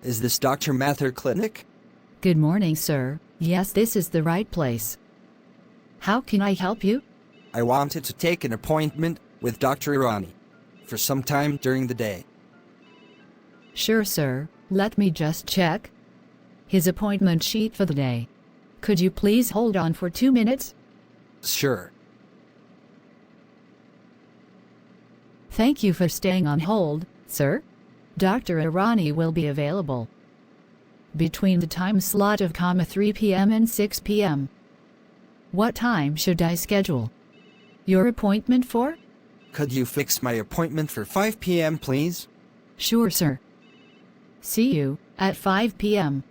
Is this Dr. Mather Clinic? Good morning, sir. Yes, this is the right place. How can I help you? I wanted to take an appointment with Dr. Irani for some time during the day. Sure, sir. Let me just check his appointment sheet for the day. Could you please hold on for 2 minutes? Sure. Thank you for staying on hold, sir. Dr. Irani will be available between the time slot of 3 p.m. and 6 p.m. What time should I schedule your appointment for? Could you fix my appointment for 5 p.m., please? Sure, sir. See you at 5 p.m.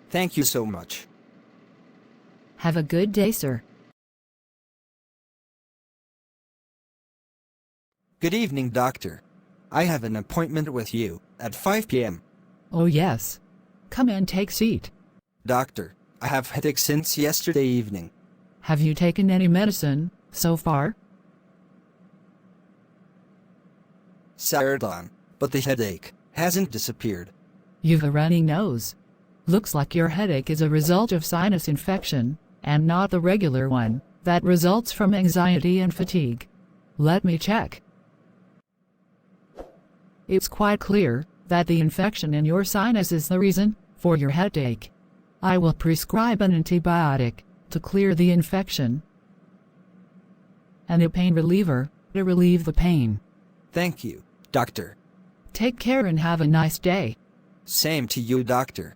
Thank you so much. Have a good day, sir. Good evening, doctor. I have an appointment with you at 5 p.m. Oh yes. Come and take seat. Doctor, I have headache since yesterday evening. Have you taken any medicine so far? Saradon, but the headache hasn't disappeared. You've a runny nose. Looks like your headache is a result of sinus infection, and not the regular one that results from anxiety and fatigue. Let me check. It's quite clear that the infection in your sinus is the reason for your headache. I will prescribe an antibiotic to clear the infection and a pain reliever to relieve the pain. Thank you, doctor. Take care and have a nice day. Same to you, doctor.